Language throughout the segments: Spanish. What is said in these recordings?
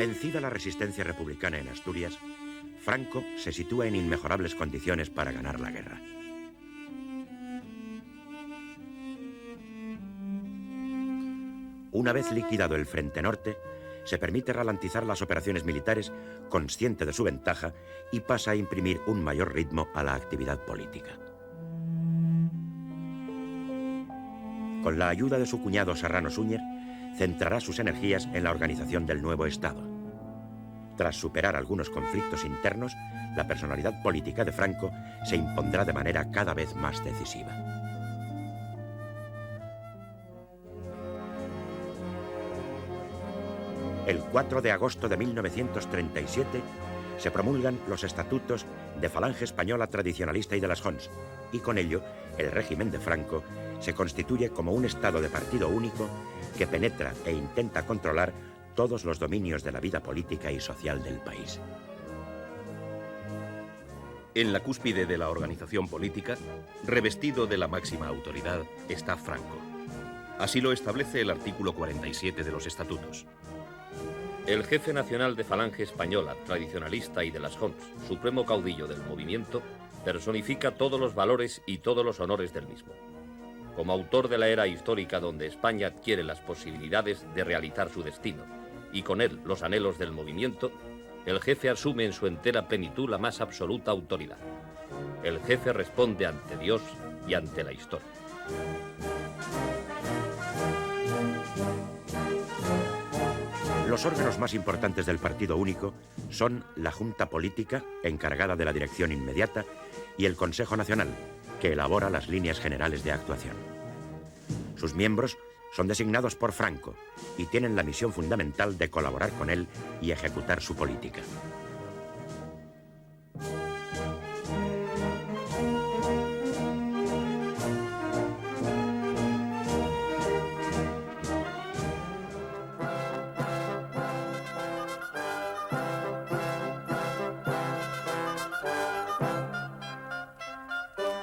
Vencida la resistencia republicana en Asturias, Franco se sitúa en inmejorables condiciones para ganar la guerra. Una vez liquidado el Frente Norte, se permite ralentizar las operaciones militares, consciente de su ventaja, y pasa a imprimir un mayor ritmo a la actividad política. Con la ayuda de su cuñado Serrano Súñer, centrará sus energías en la organización del nuevo Estado. Tras superar algunos conflictos internos, la personalidad política de Franco se impondrá de manera cada vez más decisiva. El 4 de agosto de 1937 se promulgan los estatutos de Falange Española Tradicionalista y de las Jons, y con ello el régimen de Franco se constituye como un Estado de partido único que penetra e intenta controlar todos los dominios de la vida política y social del país. En la cúspide de la organización política, revestido de la máxima autoridad, está Franco. Así lo establece el artículo 47 de los estatutos. El jefe nacional de Falange Española, Tradicionalista y de las Jons, supremo caudillo del movimiento, personifica todos los valores y todos los honores del mismo. Como autor de la era histórica donde España adquiere las posibilidades de realizar su destino, y con él los anhelos del movimiento, el jefe asume en su entera plenitud la más absoluta autoridad. El jefe responde ante Dios y ante la historia. Los órganos más importantes del Partido Único son la Junta Política, encargada de la dirección inmediata, y el Consejo Nacional, que elabora las líneas generales de actuación. Sus miembros son designados por Franco y tienen la misión fundamental de colaborar con él y ejecutar su política.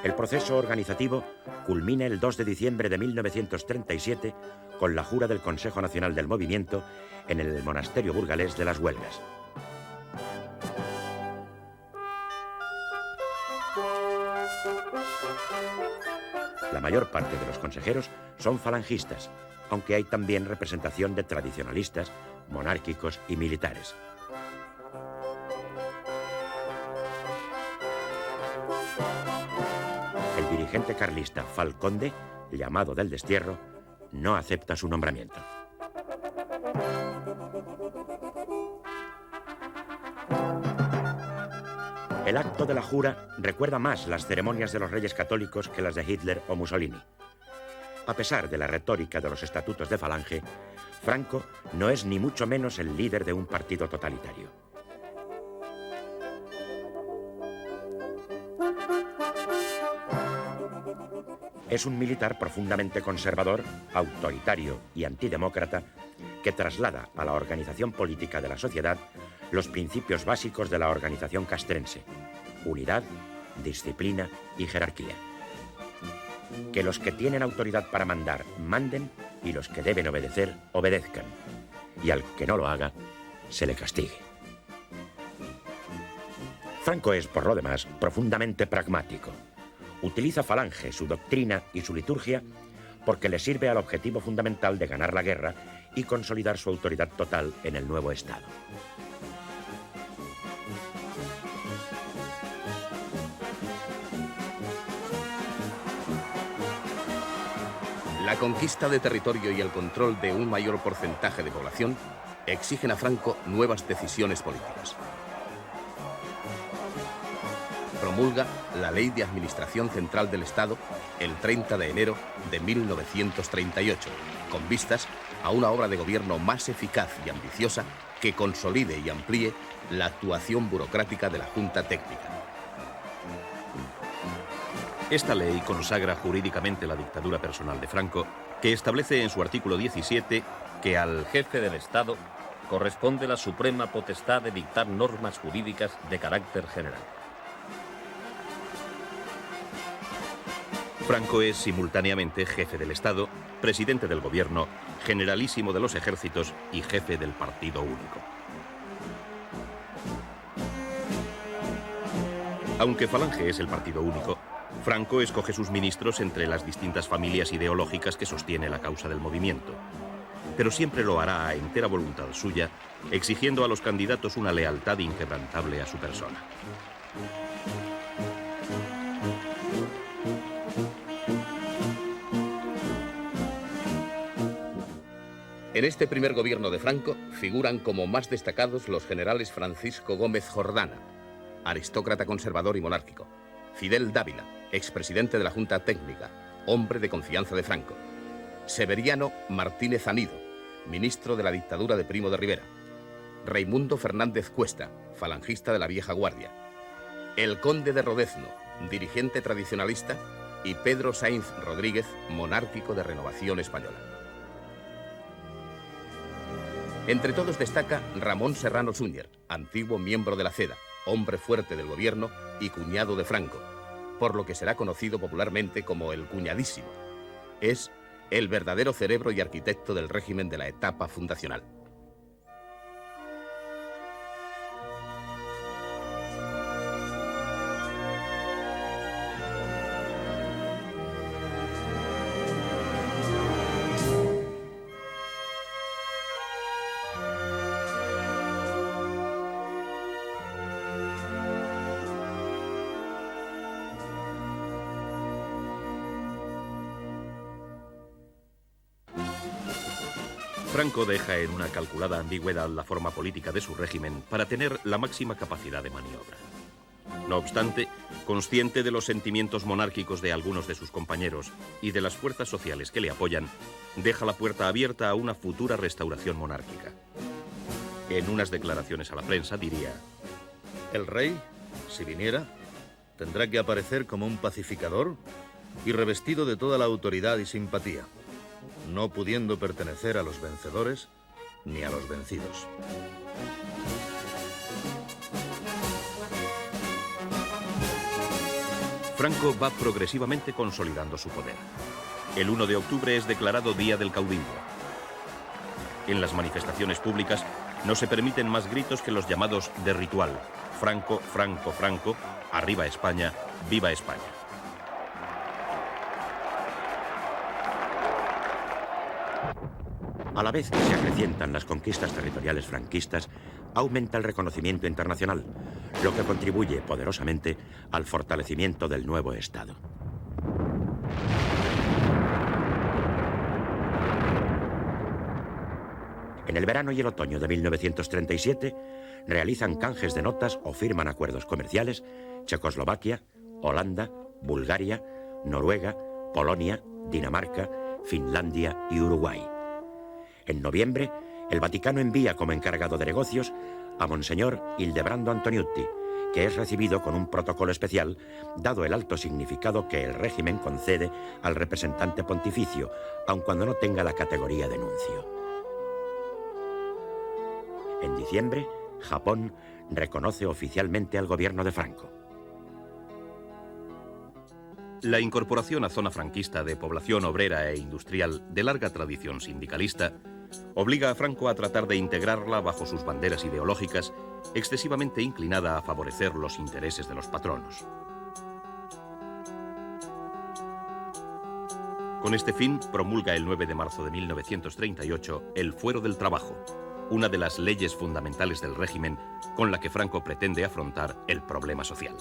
El proceso organizativo culmina el 2 de diciembre de 1937 con la jura del Consejo Nacional del Movimiento en el monasterio burgalés de las Huelgas. La mayor parte de los consejeros son falangistas, aunque hay también representación de tradicionalistas, monárquicos y militares. El dirigente carlista Falconde, llamado del destierro, no acepta su nombramiento. El acto de la jura recuerda más las ceremonias de los reyes católicos que las de Hitler o Mussolini. A pesar de la retórica de los estatutos de Falange, Franco no es ni mucho menos el líder de un partido totalitario. Es un militar profundamente conservador, autoritario y antidemócrata que traslada a la organización política de la sociedad los principios básicos de la organización castrense: unidad, disciplina y jerarquía. Que los que tienen autoridad para mandar, manden, y los que deben obedecer, obedezcan. Y al que no lo haga, se le castigue. Franco es, por lo demás, profundamente pragmático. Utiliza Falange, su doctrina y su liturgia porque le sirve al objetivo fundamental de ganar la guerra y consolidar su autoridad total en el nuevo Estado. La conquista de territorio y el control de un mayor porcentaje de población exigen a Franco nuevas decisiones políticas. Promulga la Ley de Administración Central del Estado el 30 de enero de 1938, con vistas a una obra de gobierno más eficaz y ambiciosa que consolide y amplíe la actuación burocrática de la Junta Técnica. Esta ley consagra jurídicamente la dictadura personal de Franco, que establece en su artículo 17 que al jefe del Estado corresponde la suprema potestad de dictar normas jurídicas de carácter general. Franco es simultáneamente jefe del Estado, presidente del gobierno, generalísimo de los ejércitos y jefe del Partido Único. Aunque Falange es el partido único, Franco escoge sus ministros entre las distintas familias ideológicas que sostiene la causa del movimiento. Pero siempre lo hará a entera voluntad suya, exigiendo a los candidatos una lealtad inquebrantable a su persona. En este primer gobierno de Franco figuran como más destacados los generales Francisco Gómez Jordana, aristócrata conservador y monárquico; Fidel Dávila, expresidente de la Junta Técnica, hombre de confianza de Franco; Severiano Martínez Anido, ministro de la dictadura de Primo de Rivera; Raimundo Fernández Cuesta, falangista de la vieja guardia; el conde de Rodezno, dirigente tradicionalista; y Pedro Sainz Rodríguez, monárquico de Renovación Española. Entre todos destaca Ramón Serrano Súñer, antiguo miembro de la CEDA, hombre fuerte del gobierno y cuñado de Franco, por lo que será conocido popularmente como el Cuñadísimo. Es el verdadero cerebro y arquitecto del régimen de la etapa fundacional. Franco deja en una calculada ambigüedad la forma política de su régimen para tener la máxima capacidad de maniobra. No obstante, consciente de los sentimientos monárquicos de algunos de sus compañeros y de las fuerzas sociales que le apoyan, deja la puerta abierta a una futura restauración monárquica. En unas declaraciones a la prensa diría: el rey, si viniera, tendrá que aparecer como un pacificador y revestido de toda la autoridad y simpatía, no pudiendo pertenecer a los vencedores ni a los vencidos. Franco va progresivamente consolidando su poder. El 1 de octubre es declarado Día del Caudillo. En las manifestaciones públicas no se permiten más gritos que los llamados de ritual: Franco, Franco, Franco, arriba España, viva España. A la vez que se acrecientan las conquistas territoriales franquistas, aumenta el reconocimiento internacional, lo que contribuye poderosamente al fortalecimiento del nuevo Estado. En el verano y el otoño de 1937, realizan canjes de notas o firman acuerdos comerciales Checoslovaquia, Holanda, Bulgaria, Noruega, Polonia, Dinamarca, Finlandia y Uruguay. En noviembre, el Vaticano envía como encargado de negocios a Monseñor Ildebrando Antoniutti, que es recibido con un protocolo especial, dado el alto significado que el régimen concede al representante pontificio, aun cuando no tenga la categoría de nuncio. En diciembre, Japón reconoce oficialmente al gobierno de Franco. La incorporación a zona franquista de población obrera e industrial de larga tradición sindicalista obliga a Franco a tratar de integrarla bajo sus banderas ideológicas, excesivamente inclinada a favorecer los intereses de los patronos. Con este fin, promulga el 9 de marzo de 1938 el Fuero del Trabajo, una de las leyes fundamentales del régimen con la que Franco pretende afrontar el problema social.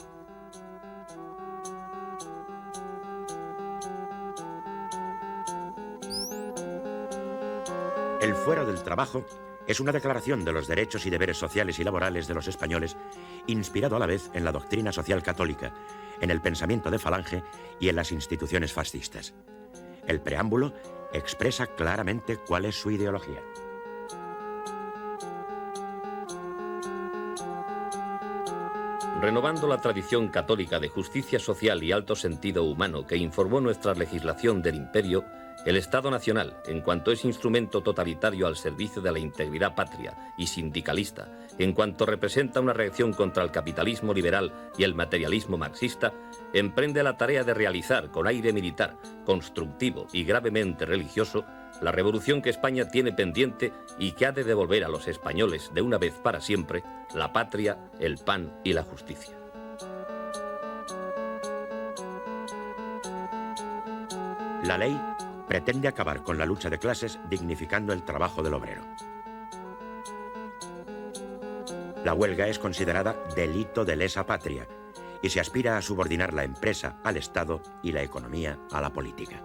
El Fuero del Trabajo es una declaración de los derechos y deberes sociales y laborales de los españoles, inspirado a la vez en la doctrina social católica, en el pensamiento de Falange y en las instituciones fascistas. El preámbulo expresa claramente cuál es su ideología. Renovando la tradición católica de justicia social y alto sentido humano que informó nuestra legislación del imperio, el Estado Nacional, en cuanto es instrumento totalitario al servicio de la integridad patria y sindicalista, en cuanto representa una reacción contra el capitalismo liberal y el materialismo marxista, emprende la tarea de realizar con aire militar, constructivo y gravemente religioso la revolución que España tiene pendiente y que ha de devolver a los españoles de una vez para siempre la patria, el pan y la justicia. La ley pretende acabar con la lucha de clases dignificando el trabajo del obrero. La huelga es considerada delito de lesa patria y se aspira a subordinar la empresa al Estado y la economía a la política.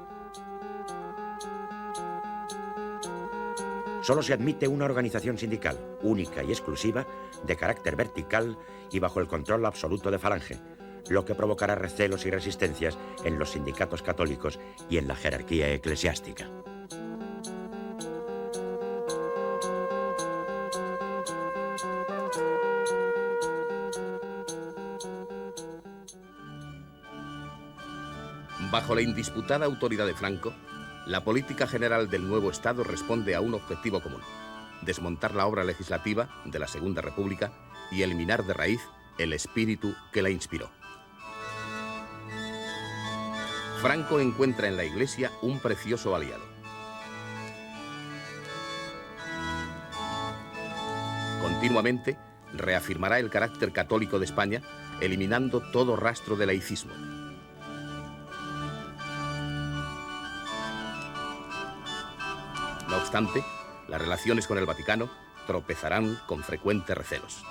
Solo se admite una organización sindical, única y exclusiva, de carácter vertical y bajo el control absoluto de Falange, lo que provocará recelos y resistencias en los sindicatos católicos y en la jerarquía eclesiástica. Bajo la indisputada autoridad de Franco, la política general del nuevo Estado responde a un objetivo común: desmontar la obra legislativa de la Segunda República y eliminar de raíz el espíritu que la inspiró. Franco encuentra en la Iglesia un precioso aliado. Continuamente reafirmará el carácter católico de España, eliminando todo rastro de laicismo. No obstante, las relaciones con el Vaticano tropezarán con frecuentes recelos.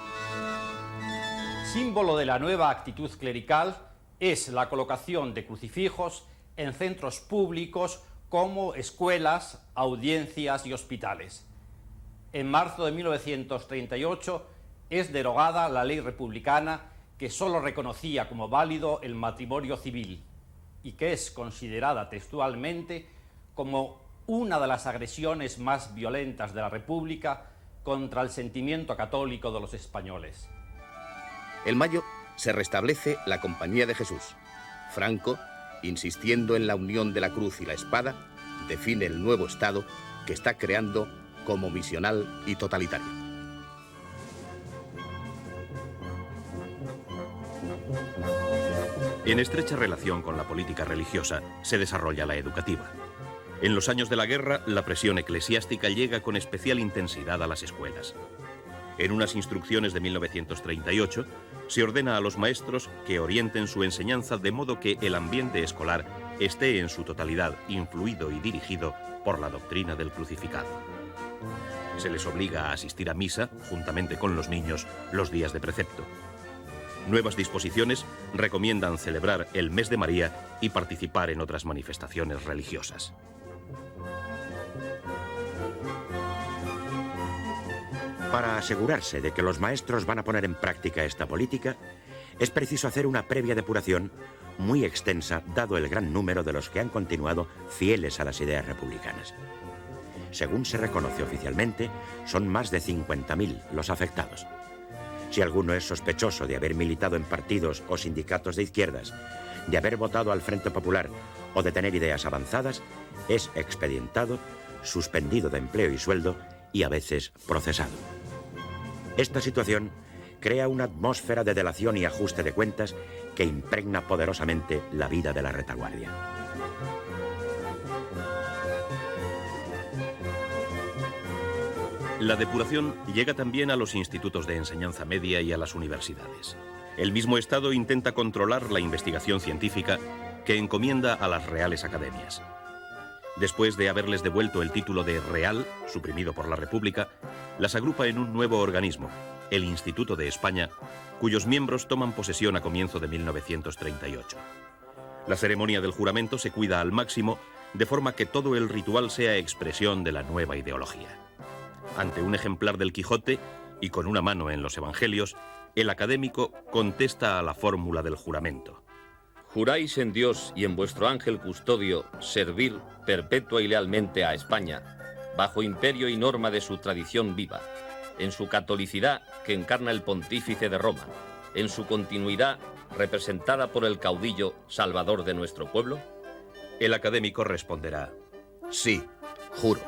Símbolo de la nueva actitud clerical es la colocación de crucifijos en centros públicos como escuelas, audiencias y hospitales. En marzo de 1938 es derogada la ley republicana que solo reconocía como válido el matrimonio civil y que es considerada textualmente como una de las agresiones más violentas de la República contra el sentimiento católico de los españoles. En mayo se restablece la Compañía de Jesús. Franco, insistiendo en la unión de la cruz y la espada, define el nuevo Estado que está creando como misional y totalitario. En estrecha relación con la política religiosa se desarrolla la educativa. En los años de la guerra, la presión eclesiástica llega con especial intensidad a las escuelas. En unas instrucciones de 1938, se ordena a los maestros que orienten su enseñanza de modo que el ambiente escolar esté en su totalidad influido y dirigido por la doctrina del crucificado. Se les obliga a asistir a misa, juntamente con los niños, los días de precepto. Nuevas disposiciones recomiendan celebrar el mes de María y participar en otras manifestaciones religiosas. Para asegurarse de que los maestros van a poner en práctica esta política, es preciso hacer una previa depuración muy extensa, dado el gran número de los que han continuado fieles a las ideas republicanas. Según se reconoce oficialmente, son más de 50.000 los afectados. Si alguno es sospechoso de haber militado en partidos o sindicatos de izquierdas, de haber votado al Frente Popular o de tener ideas avanzadas, es expedientado, suspendido de empleo y sueldo y a veces procesado. Esta situación crea una atmósfera de delación y ajuste de cuentas que impregna poderosamente la vida de la retaguardia. La depuración llega también a los institutos de enseñanza media y a las universidades. El mismo Estado intenta controlar la investigación científica que encomienda a las reales academias. Después de haberles devuelto el título de Real, suprimido por la República, las agrupa en un nuevo organismo, el Instituto de España, cuyos miembros toman posesión a comienzo de 1938. La ceremonia del juramento se cuida al máximo, de forma que todo el ritual sea expresión de la nueva ideología. Ante un ejemplar del Quijote, y con una mano en los Evangelios, el académico contesta a la fórmula del juramento. Juráis en Dios y en vuestro ángel custodio servir perpetua y lealmente a España, bajo imperio y norma de su tradición viva, en su catolicidad que encarna el pontífice de Roma, en su continuidad representada por el caudillo salvador de nuestro pueblo. El académico responderá: Sí, juro.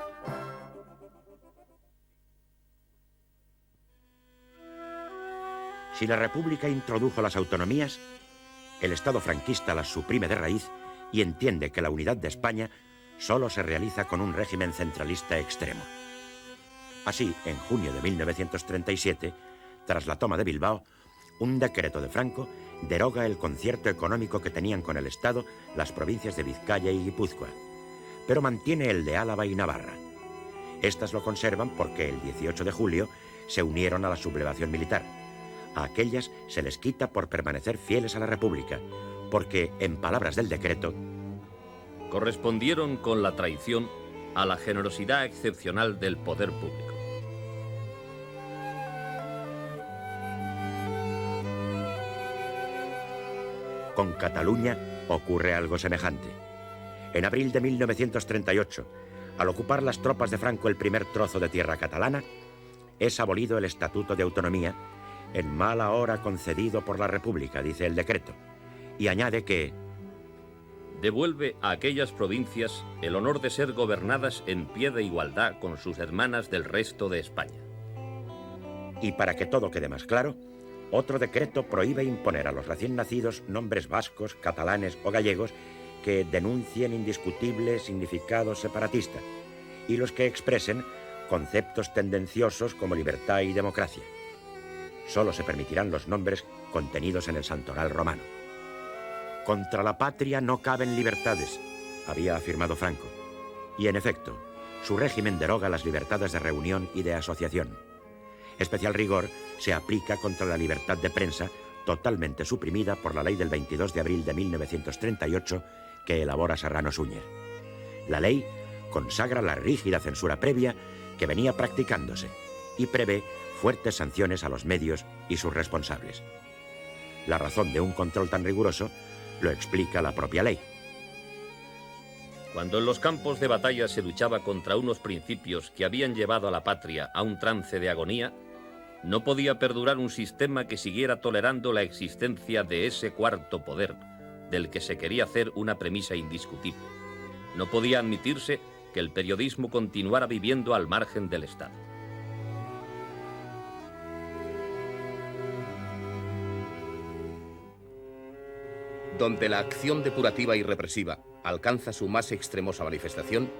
Si la República introdujo las autonomías, el Estado franquista las suprime de raíz y entiende que la unidad de España solo se realiza con un régimen centralista extremo. Así, en junio de 1937, tras la toma de Bilbao, un decreto de Franco deroga el concierto económico que tenían con el Estado las provincias de Vizcaya y Guipúzcoa, pero mantiene el de Álava y Navarra. Estas lo conservan porque el 18 de julio se unieron a la sublevación militar. A aquellas se les quita por permanecer fieles a la República, porque, en palabras del decreto, correspondieron con la traición a la generosidad excepcional del poder público. Con Cataluña ocurre algo semejante. En abril de 1938, al ocupar las tropas de Franco el primer trozo de tierra catalana, es abolido el Estatuto de Autonomía, en mala hora concedido por la República, dice el decreto, y añade que devuelve a aquellas provincias el honor de ser gobernadas en pie de igualdad con sus hermanas del resto de España. Y para que todo quede más claro, otro decreto prohíbe imponer a los recién nacidos nombres vascos, catalanes o gallegos que denuncien indiscutible significado separatista y los que expresen conceptos tendenciosos como libertad y democracia. Solo se permitirán los nombres contenidos en el santoral romano. Contra la patria no caben libertades, había afirmado Franco. Y en efecto, su régimen deroga las libertades de reunión y de asociación. Especial rigor se aplica contra la libertad de prensa, totalmente suprimida por la ley del 22 de abril de 1938 que elabora Serrano Súñer. La ley consagra la rígida censura previa que venía practicándose y prevé fuertes sanciones a los medios y sus responsables. La razón de un control tan riguroso lo explica la propia ley. Cuando en los campos de batalla se luchaba contra unos principios que habían llevado a la patria a un trance de agonía, no podía perdurar un sistema que siguiera tolerando la existencia de ese cuarto poder, del que se quería hacer una premisa indiscutible. No podía admitirse que el periodismo continuara viviendo al margen del Estado. Donde la acción depurativa y represiva alcanza su más extremosa manifestación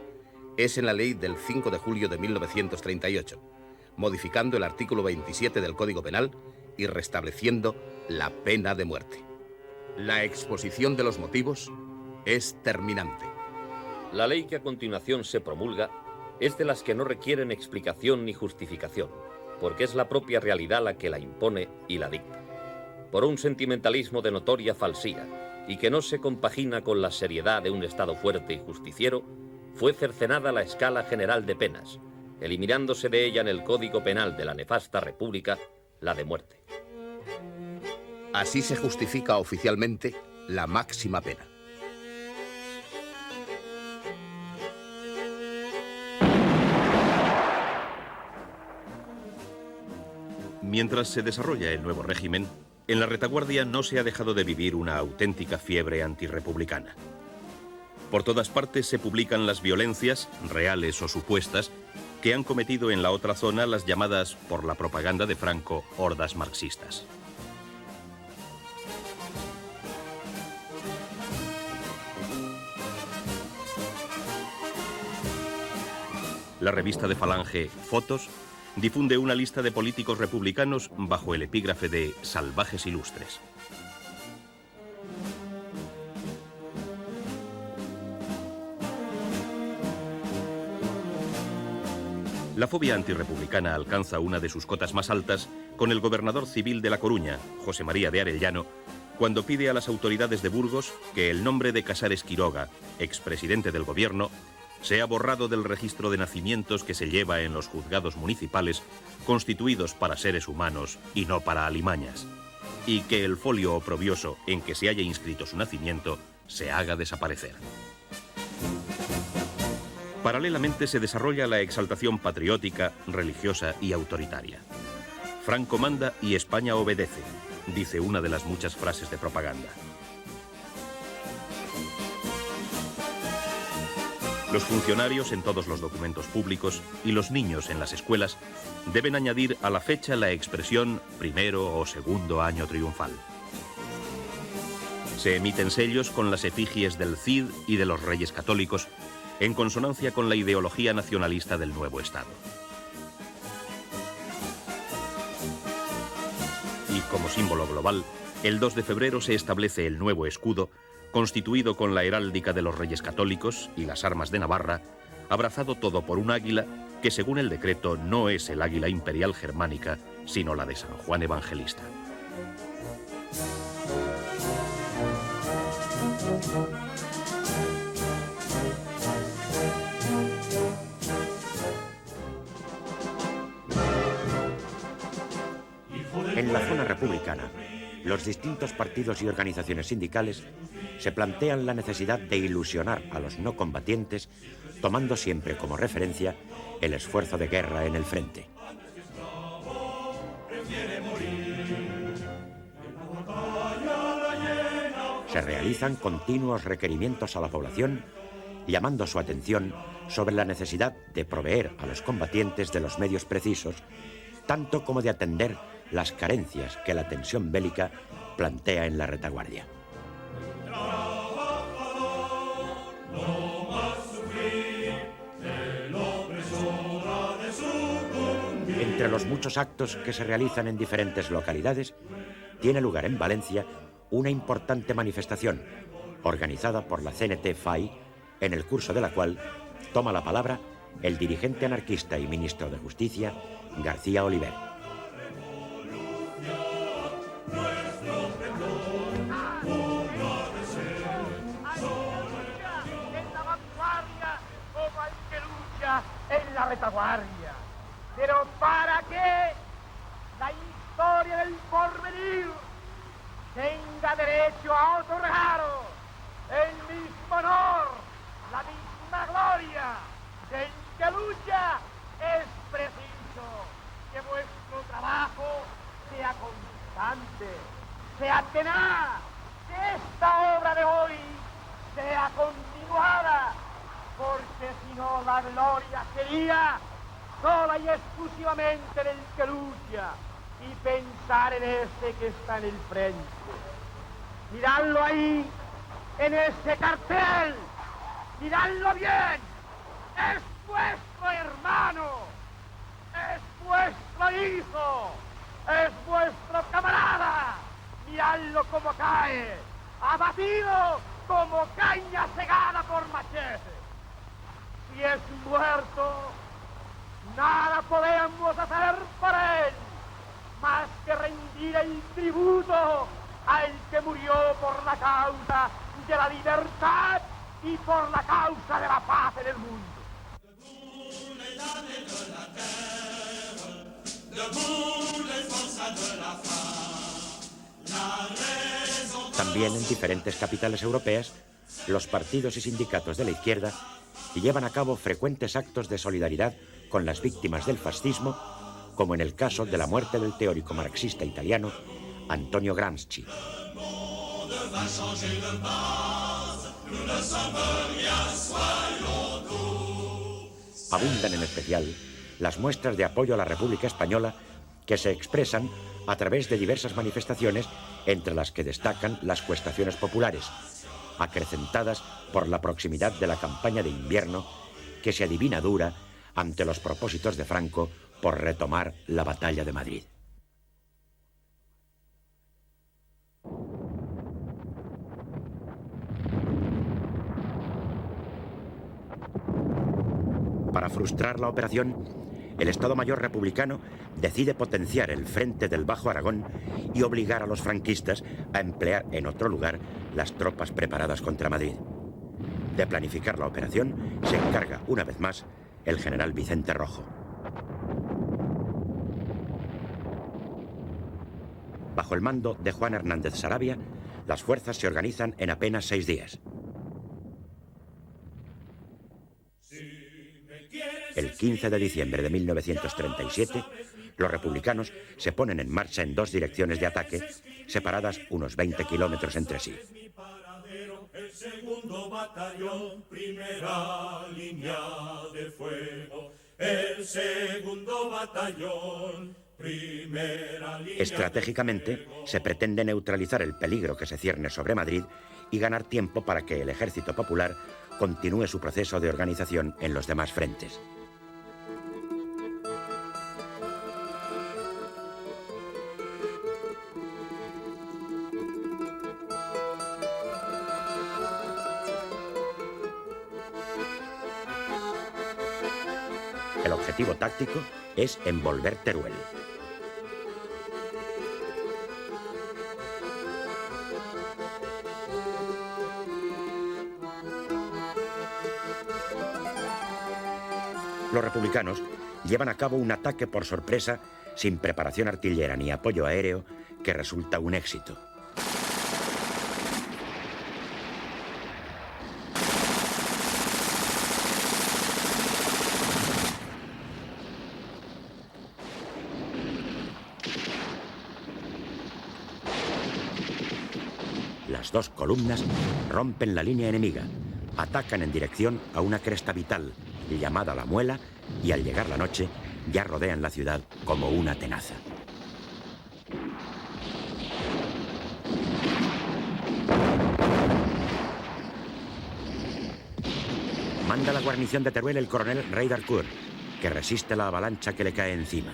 es en la ley del 5 de julio de 1938, modificando el artículo 27 del Código Penal y restableciendo la pena de muerte. La exposición de los motivos es terminante. La ley que a continuación se promulga es de las que no requieren explicación ni justificación, porque es la propia realidad la que la impone y la dicta. Por un sentimentalismo de notoria falsía y que no se compagina con la seriedad de un Estado fuerte y justiciero, fue cercenada la escala general de penas, eliminándose de ella en el Código Penal de la nefasta República la de muerte. Así se justifica oficialmente la máxima pena. Mientras se desarrolla el nuevo régimen, en la retaguardia no se ha dejado de vivir una auténtica fiebre antirrepublicana. Por todas partes se publican las violencias, reales o supuestas, que han cometido en la otra zona las llamadas, por la propaganda de Franco, hordas marxistas. La revista de Falange, Fotos, difunde una lista de políticos republicanos bajo el epígrafe de salvajes ilustres. La fobia antirrepublicana alcanza una de sus cotas más altas con el gobernador civil de La Coruña, José María de Arellano, cuando pide a las autoridades de Burgos que el nombre de Casares Quiroga, expresidente del gobierno, sea borrado del registro de nacimientos que se lleva en los juzgados municipales, constituidos para seres humanos y no para alimañas, y que el folio oprobioso en que se haya inscrito su nacimiento se haga desaparecer. Paralelamente se desarrolla la exaltación patriótica, religiosa y autoritaria. Franco manda y España obedece, dice una de las muchas frases de propaganda. Los funcionarios en todos los documentos públicos y los niños en las escuelas deben añadir a la fecha la expresión primero o segundo año triunfal. Se emiten sellos con las efigies del Cid y de los Reyes Católicos, en consonancia con la ideología nacionalista del nuevo Estado. Y como símbolo global, el 2 de febrero se establece el nuevo escudo, constituido con la heráldica de los Reyes Católicos y las armas de Navarra, abrazado todo por un águila que según el decreto no es el águila imperial germánica, sino la de San Juan Evangelista. En la zona republicana, los distintos partidos y organizaciones sindicales se plantean la necesidad de ilusionar a los no combatientes, tomando siempre como referencia el esfuerzo de guerra en el frente. Se realizan continuos requerimientos a la población, llamando su atención sobre la necesidad de proveer a los combatientes de los medios precisos, tanto como de atender las carencias que la tensión bélica plantea en la retaguardia. Entre los muchos actos que se realizan en diferentes localidades, tiene lugar en Valencia una importante manifestación organizada por la CNT-FAI, en el curso de la cual toma la palabra el dirigente anarquista y ministro de Justicia, García Oliver. En la retaguardia, pero para que la historia del porvenir tenga derecho a otorgaros el mismo honor, la misma gloria del que lucha, es preciso que vuestro trabajo sea constante, sea tenaz, que esta obra de hoy sea continuada, porque si no la gloria sería sola y exclusivamente del que lucha, y pensar en ese que está en el frente. Miradlo ahí, en ese cartel, miradlo bien, es vuestro hermano, es vuestro hijo, es vuestro camarada, miradlo como cae, abatido como caña cegada por machete. Si es muerto, nada podemos hacer por él, más que rendir el tributo al que murió por la causa de la libertad y por la causa de la paz en el mundo. También en diferentes capitales europeas, los partidos y sindicatos de la izquierda llevan a cabo frecuentes actos de solidaridad con las víctimas del fascismo, como en el caso de la muerte del teórico marxista italiano Antonio Gramsci. Abundan en especial las muestras de apoyo a la República Española que se expresan a través de diversas manifestaciones, entre las que destacan las cuestaciones populares, acrecentadas por la proximidad de la campaña de invierno que se adivina dura ante los propósitos de Franco por retomar la batalla de Madrid. Para frustrar la operación, el Estado Mayor republicano decide potenciar el frente del Bajo Aragón y obligar a los franquistas a emplear en otro lugar las tropas preparadas contra Madrid. De planificar la operación se encarga una vez más el general Vicente Rojo. Bajo el mando de Juan Hernández Saravia, las fuerzas se organizan en apenas 6 días. El 15 de diciembre de 1937, los republicanos se ponen en marcha en 2 direcciones de ataque, separadas unos 20 kilómetros entre sí. El segundo batallón, primera línea de fuego. El segundo batallón, primera línea. Estratégicamente, se pretende neutralizar el peligro que se cierne sobre Madrid y ganar tiempo para que el Ejército Popular continúe su proceso de organización en los demás frentes. El objetivo táctico es envolver Teruel. Los republicanos llevan a cabo un ataque por sorpresa sin preparación artillera ni apoyo aéreo que resulta un éxito. Las dos columnas rompen la línea enemiga, atacan en dirección a una cresta vital llamada La Muela y al llegar la noche ya rodean la ciudad como una tenaza. Manda la guarnición de Teruel el coronel Rey d'Harcourt, que resiste la avalancha que le cae encima,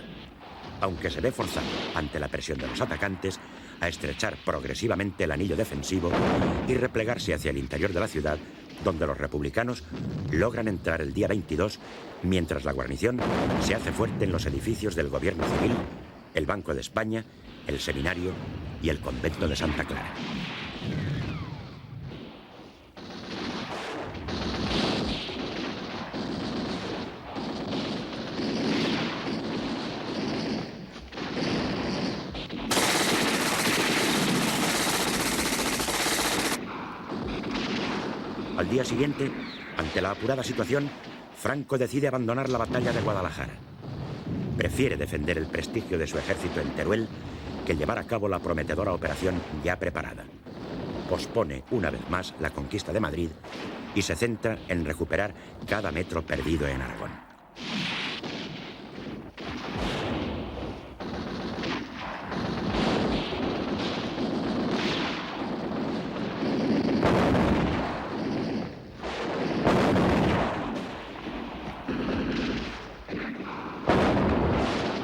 aunque se ve forzado, ante la presión de los atacantes, a estrechar progresivamente el anillo defensivo y replegarse hacia el interior de la ciudad, donde los republicanos logran entrar el día 22, mientras la guarnición se hace fuerte en los edificios del gobierno civil, el Banco de España, el Seminario y el Convento de Santa Clara. Al día siguiente, ante la apurada situación, Franco decide abandonar la batalla de Guadalajara. Prefiere defender el prestigio de su ejército en Teruel que llevar a cabo la prometedora operación ya preparada. Pospone una vez más la conquista de Madrid y se centra en recuperar cada metro perdido en Aragón.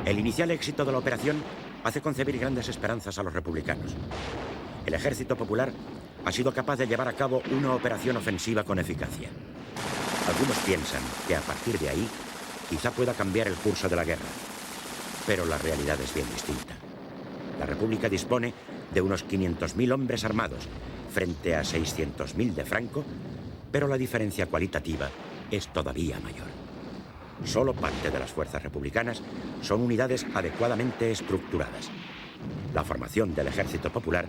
El inicial éxito de la operación hace concebir grandes esperanzas a los republicanos. El ejército popular ha sido capaz de llevar a cabo una operación ofensiva con eficacia. Algunos piensan que a partir de ahí quizá pueda cambiar el curso de la guerra, pero la realidad es bien distinta. La República dispone de unos 500.000 hombres armados frente a 600.000 de Franco, pero la diferencia cualitativa es todavía mayor. Solo parte de las fuerzas republicanas son unidades adecuadamente estructuradas. La formación del Ejército Popular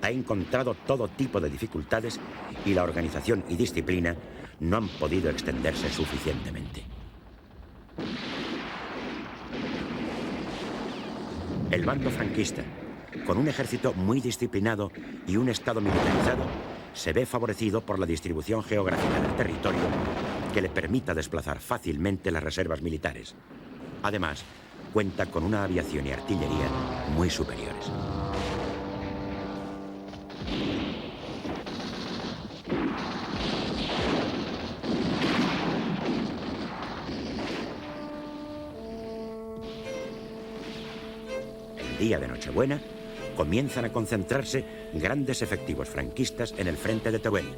ha encontrado todo tipo de dificultades y la organización y disciplina no han podido extenderse suficientemente. El bando franquista, con un ejército muy disciplinado y un Estado militarizado, se ve favorecido por la distribución geográfica del territorio que le permita desplazar fácilmente las reservas militares. Además, cuenta con una aviación y artillería muy superiores. El día de Nochebuena comienzan a concentrarse grandes efectivos franquistas en el frente de Teruel,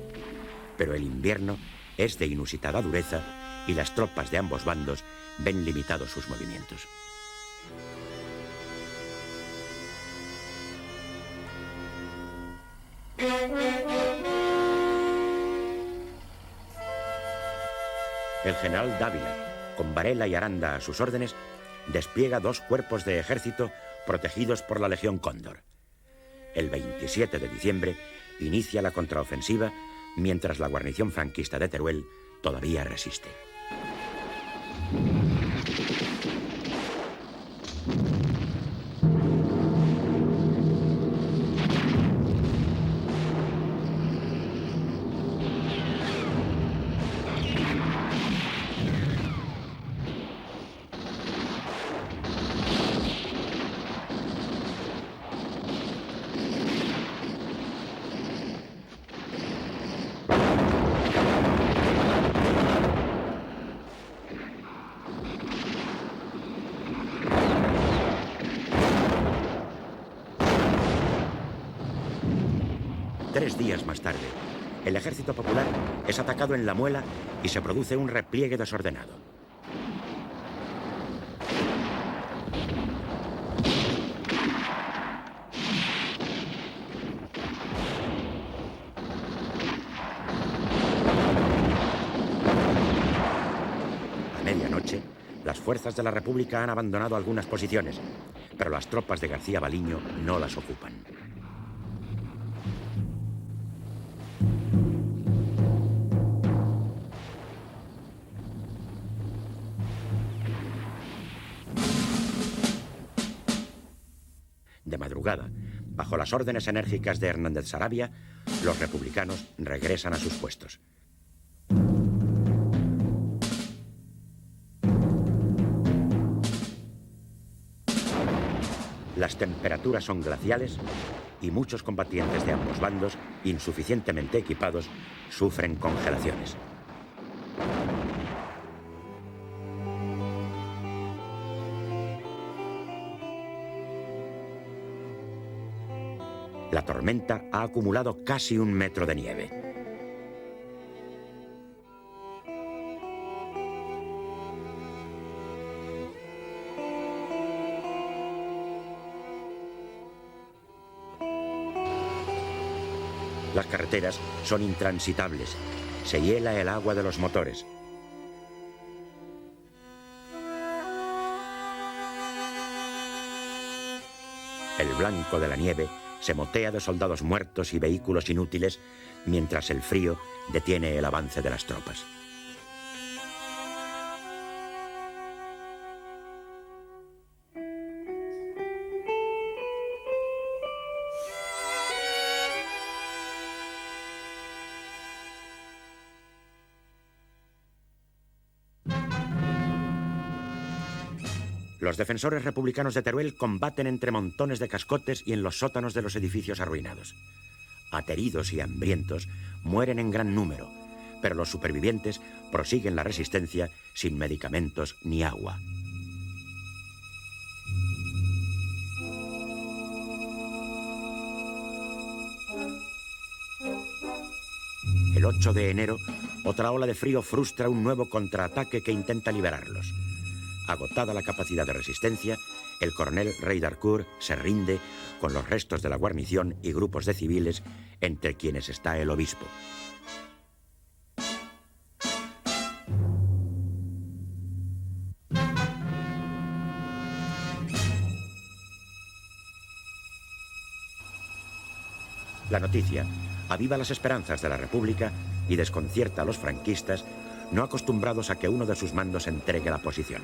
pero el invierno es de inusitada dureza y las tropas de ambos bandos ven limitados sus movimientos. El general Dávila, con Varela y Aranda a sus órdenes, despliega 2 cuerpos de ejército protegidos por la Legión Cóndor. El 27 de diciembre inicia la contraofensiva, mientras la guarnición franquista de Teruel todavía resiste. Tres días más tarde, el Ejército Popular es atacado en La Muela y se produce un repliegue desordenado. noche, las fuerzas de la República han abandonado algunas posiciones, pero las tropas de García Baliño no las ocupan. De madrugada, bajo las órdenes enérgicas de Hernández Saravia, los republicanos regresan a sus puestos. Las temperaturas son glaciales y muchos combatientes de ambos bandos, insuficientemente equipados, sufren congelaciones. La tormenta ha acumulado casi 1 metro de nieve. Las carreteras son intransitables. Se hiela el agua de los motores. El blanco de la nieve se motea de soldados muertos y vehículos inútiles, mientras el frío detiene el avance de las tropas. Los defensores republicanos de Teruel combaten entre montones de cascotes y en los sótanos de los edificios arruinados. Ateridos y hambrientos, mueren en gran número, pero los supervivientes prosiguen la resistencia sin medicamentos ni agua. El 8 de enero, otra ola de frío frustra un nuevo contraataque que intenta liberarlos. Agotada la capacidad de resistencia, el coronel Rey d'Harcourt se rinde con los restos de la guarnición y grupos de civiles, entre quienes está el obispo. La noticia aviva las esperanzas de la República y desconcierta a los franquistas, no acostumbrados a que uno de sus mandos entregue la posición.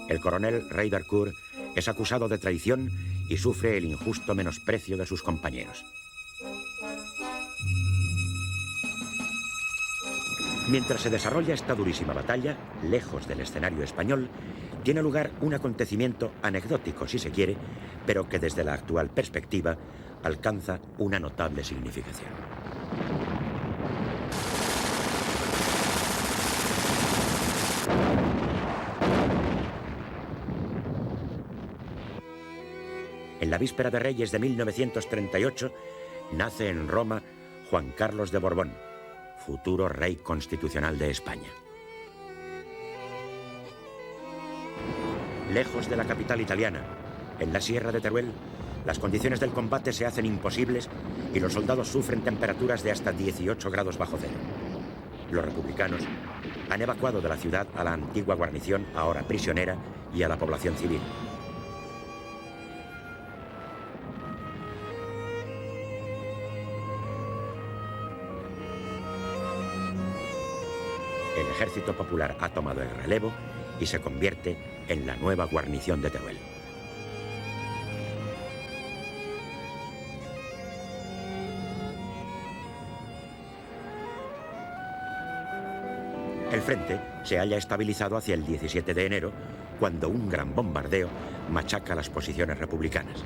El coronel Rey d'Harcourt es acusado de traición y sufre el injusto menosprecio de sus compañeros. Mientras se desarrolla esta durísima batalla, lejos del escenario español, tiene lugar un acontecimiento anecdótico, si se quiere, pero que desde la actual perspectiva alcanza una notable significación. En la víspera de Reyes de 1938, nace en Roma Juan Carlos de Borbón, futuro rey constitucional de España. Lejos de la capital italiana, en la sierra de Teruel, las condiciones del combate se hacen imposibles y los soldados sufren temperaturas de hasta 18 grados bajo cero. Los republicanos han evacuado de la ciudad a la antigua guarnición, ahora prisionera, y a la población civil. El ejército popular ha tomado el relevo y se convierte en la nueva guarnición de Teruel. El frente se halla estabilizado hacia el 17 de enero, cuando un gran bombardeo machaca las posiciones republicanas.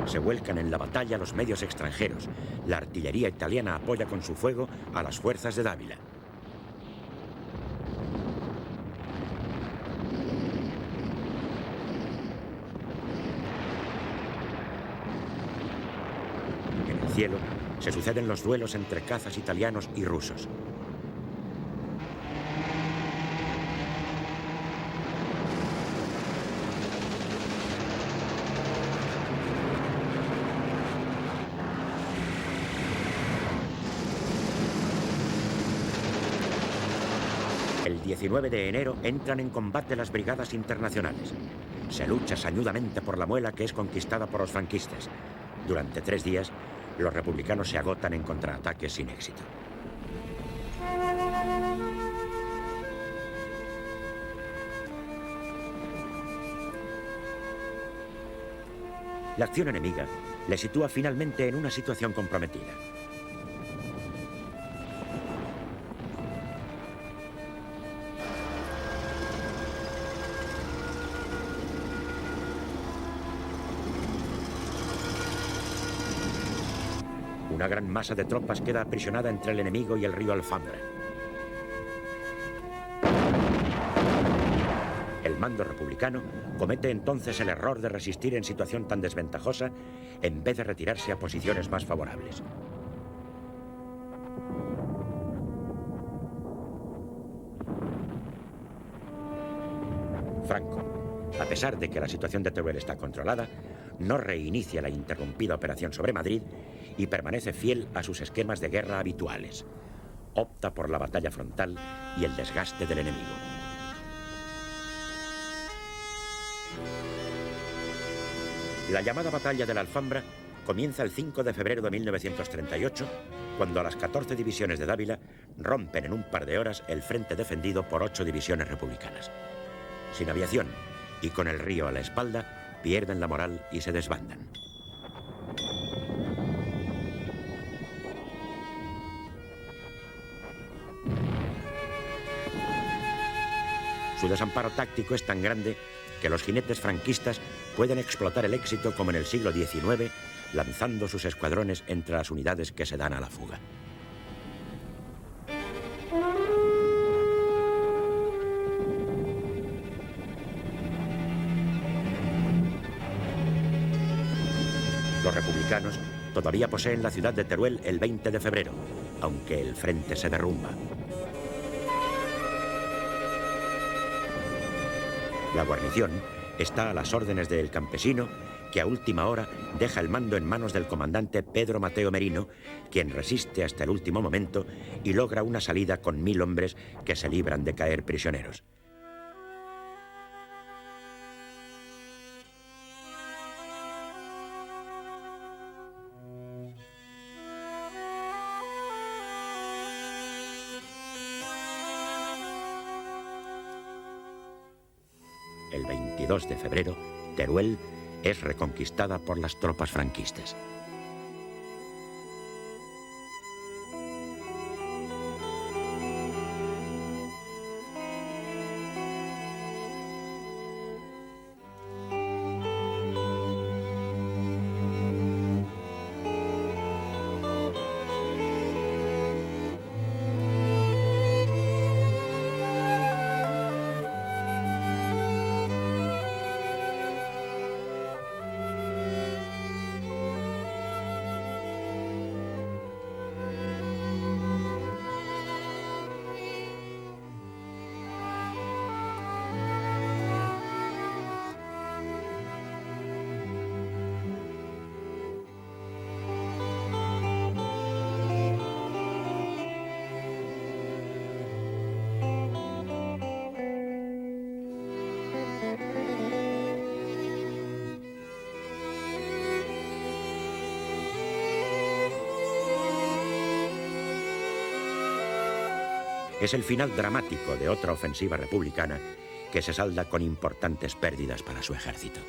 Se vuelcan en la batalla los medios extranjeros. La artillería italiana apoya con su fuego a las fuerzas de Dávila. En el cielo se suceden los duelos entre cazas italianos y rusos. 19 de enero entran en combate las brigadas internacionales. Se lucha sañudamente por la muela que es conquistada por los franquistas. Durante 3 días, los republicanos se agotan en contraataques sin éxito. La acción enemiga le sitúa finalmente en una situación comprometida. Una gran masa de tropas queda aprisionada entre el enemigo y el río Alfambra. El mando republicano comete entonces el error de resistir en situación tan desventajosa en vez de retirarse a posiciones más favorables. Franco, a pesar de que la situación de Teruel está controlada, no reinicia la interrumpida operación sobre Madrid y permanece fiel a sus esquemas de guerra habituales. Opta por la batalla frontal y el desgaste del enemigo. La llamada batalla de la Alfambra comienza el 5 de febrero de 1938, cuando las 14 divisiones de Dávila rompen en un par de horas el frente defendido por 8 divisiones republicanas. Sin aviación y con el río a la espalda, pierden la moral y se desbandan. Su desamparo táctico es tan grande que los jinetes franquistas pueden explotar el éxito como en el siglo XIX, lanzando sus escuadrones entre las unidades que se dan a la fuga. Los republicanos todavía poseen la ciudad de Teruel el 20 de febrero, aunque el frente se derrumba. La guarnición está a las órdenes del campesino, que a última hora deja el mando en manos del comandante Pedro Mateo Merino, quien resiste hasta el último momento y logra una salida con 1000 hombres que se libran de caer prisioneros. El 22 de febrero, Teruel es reconquistada por las tropas franquistas. Es el final dramático de otra ofensiva republicana que se salda con importantes pérdidas para su ejército.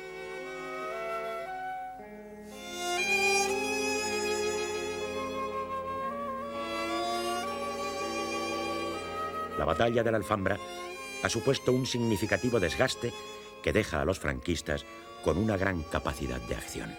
La batalla de la Alfambra ha supuesto un significativo desgaste que deja a los franquistas con una gran capacidad de acción.